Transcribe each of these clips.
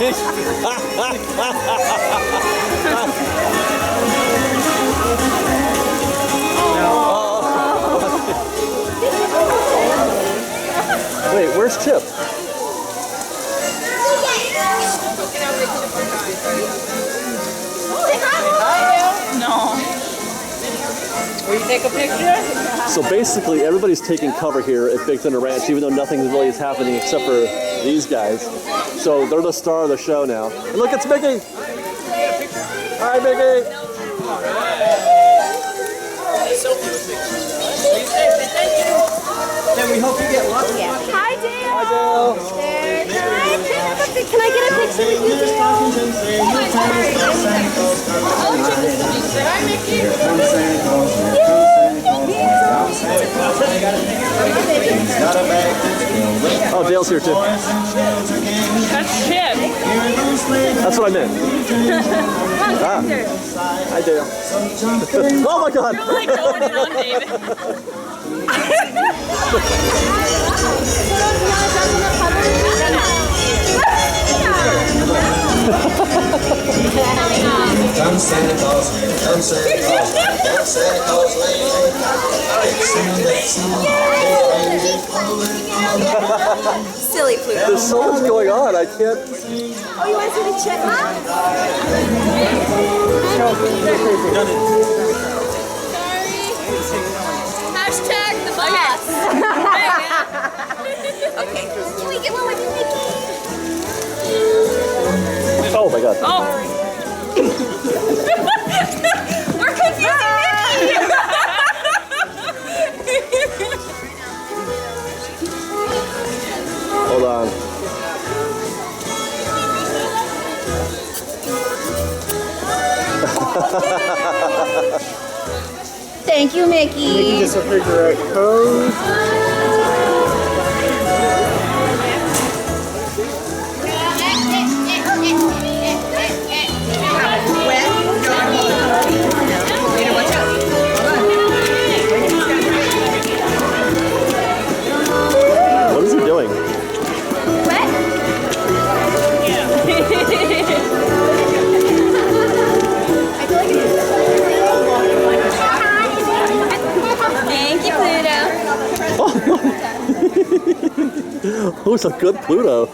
Wait, where's Chip? No. Will you take a picture? So basically, everybody's taking cover here at Big Thunder Ranch, even though nothing really is happening except for these guys. So they're the star of the show now. And look, it's Mickey! Hi, Mickey! Then we hope you get lots of Hi, Dale. Hi, Dale. Can I get a picture with you, Dale? Oh, Dale's here too. That's Chip. That's what I meant. Ah. Hi, Dale. Oh my God! You're like going in on David. Come Santa Claus, come Santa Claus, come Santa Claus, Silly Pluto. There's so much going on. I can't. Oh, you want to see the chipmunk? Hashtag the boss. Okay. Can we get one with you, Mickey? Oh my God. Oh. We're confusing Mickey. Hold on. Thank you, Mickey. Mickey gets a figure out code. What is he doing? Thank you, Pluto. Oh, it's a good Pluto.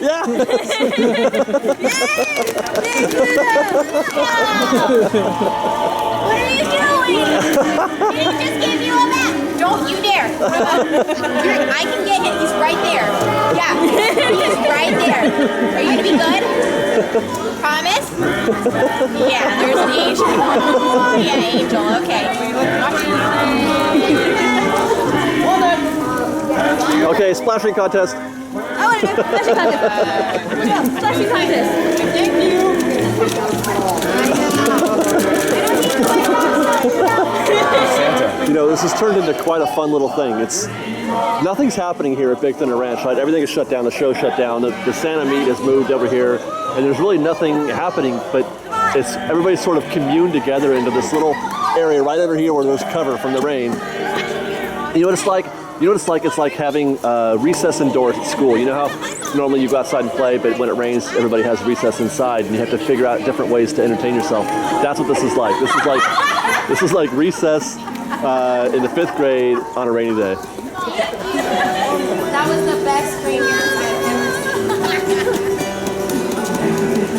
Yeah. What are you doing? He just gave you a map. Don't you dare. I can get him. He's right there. Yeah, he's right there. Are you going to be good? Promise? Yeah, there's the angel. Yeah, angel. Okay. Okay, splashing contest. Oh, splashing contest. Splashing contest. Thank you. You know, this has turned into quite a fun little thing. Nothing's happening here at Big Thunder Ranch, right? Everything is shut down. The show's shut down. The Santa meet has moved over here, and there's really nothing happening. But everybody's sort of communed together into this little area right over here where there's cover from the rain. You know what it's like? It's like having recess indoors at school. You know how normally you go outside and play, but when it rains, everybody has recess inside, and you have to figure out different ways to entertain yourself. That's what this is like. This is like recess in the 5th grade on a rainy day. That was the best premiere I've ever seen.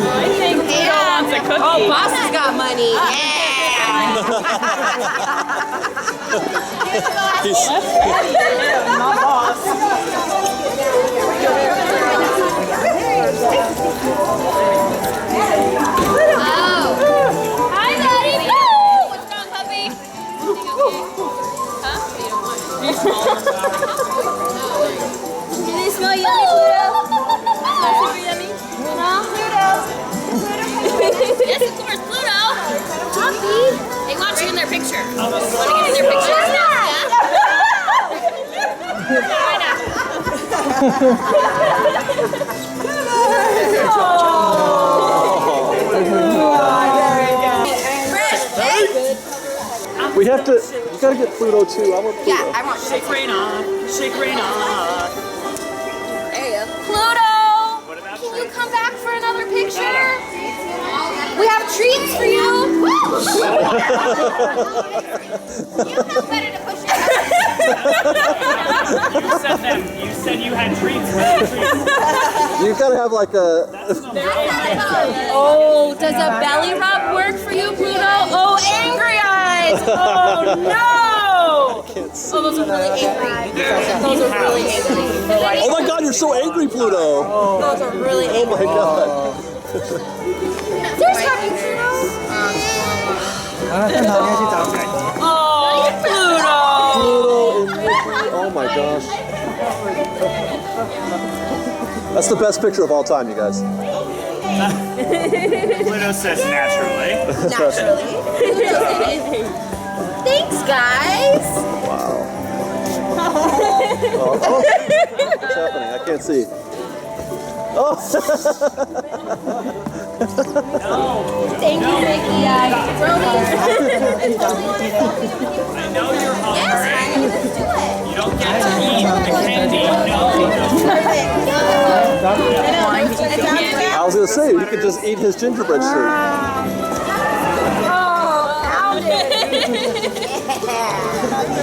I think Pluto wants a cookie. Oh, boss has got money. Yeah. My boss. Hi, buddy. What's wrong, puppy? Huh? Do they smell yummy, Pluto? Super yummy. No, Pluto. Yes, of course, Pluto. Puppy. They want you in their picture. Want to get in their picture? Yeah. Why not? We have to. You gotta get Pluto too. I want Pluto. Yeah, I want Shake rain on. Shake rain on. There you go. Pluto! What about Can you come back for another picture? We have treats for you. You know better to push your You said you had treats. Where are the treats? You gotta have like a. Oh, does a belly rub work for you, Pluto? Oh, angry eyes! Oh no! Oh, those are really angry. Those are really angry. Oh my God, you're so angry, Pluto. Those are really Oh angry. my God. There's happy Pluto. Oh, Pluto! Pluto and Mickey. Oh my gosh. That's the best picture of all time, you guys. Pluto says naturally. Naturally. Thanks, guys. Wow. Oh. What's happening? I can't see. Oh. Thank you, Mickey. I know you're hungry. Yes, let's do it. You don't get to eat the candy. No. I was gonna say you could just eat his gingerbread shirt.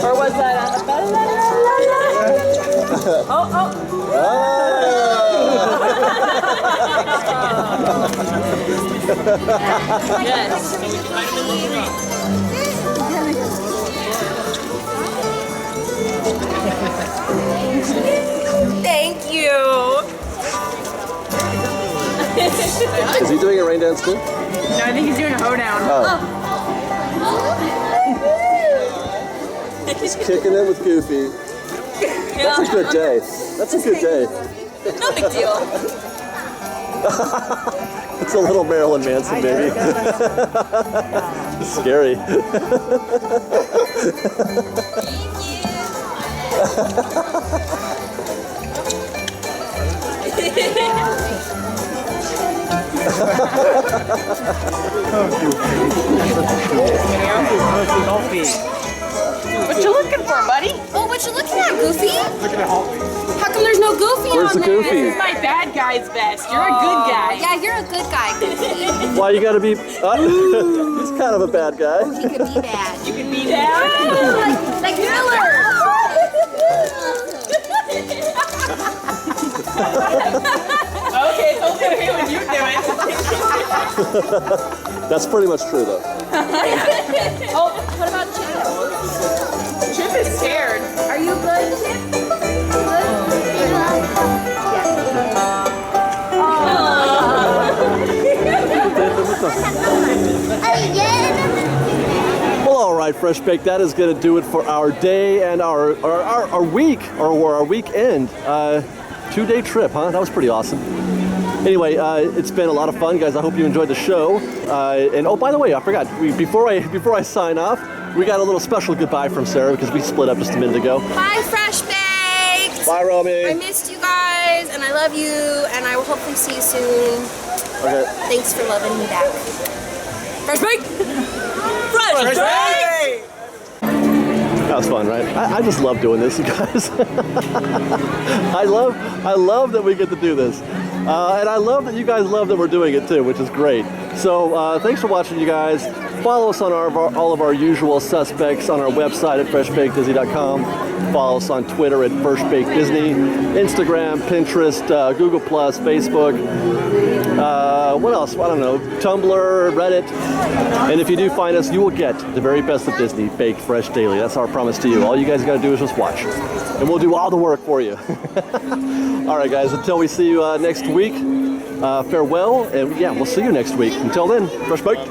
Or was that Yes. Thank you. Is he doing a rain dance too? No, I think he's doing a hoedown. Oh. He's kicking it with Goofy. That's a good day. That's a good day. No big deal. It's a little Marilyn Manson, baby. Scary. What you looking for, buddy? Oh, what you looking at, Goofy? How come there's no Goofy Where's on the there? Goofy? This is my bad guy's best. You're a good guy. Yeah, you're a good guy, Goofy. Why you gotta be? He's kind of a bad guy. He could be bad. You can be that. Like Miller. Okay, it's only okay when you do it. That's pretty much true, though. Oh, what about Chip? Chip is scared. Are you good, Chip? Well, all right, Fresh Baked. That is going to do it for our day and our week, or our weekend. 2-day trip, huh? That was pretty awesome. Anyway, it's been a lot of fun, guys. I hope you enjoyed the show. And oh, by the way, I forgot. Before I sign off, we got a little special goodbye from Sarah because we split up just a minute ago. Bye, Fresh Baked. Bye, Romy. I missed you guys, and I love you, and I will hopefully see you soon. Okay. Thanks for loving me back. Fresh Baked. Fresh Baked. That was fun, right? I just love doing this, you guys. I love that we get to do this. And I love that you guys love that we're doing it too, which is great. So thanks for watching, you guys. Follow us on all of our usual suspects on our website at freshbakedisney.com. Follow us on Twitter at freshbakedisney, Instagram, Pinterest, Google+, Facebook. What else? I don't know. Tumblr, Reddit. And if you do find us, you will get the very best of Disney baked fresh daily. That's our promise to you. All you guys got to do is just watch. And we'll do all the work for you. All right, guys. Until we see you next week, farewell. And yeah, we'll see you next week. Until then, Fresh Baked.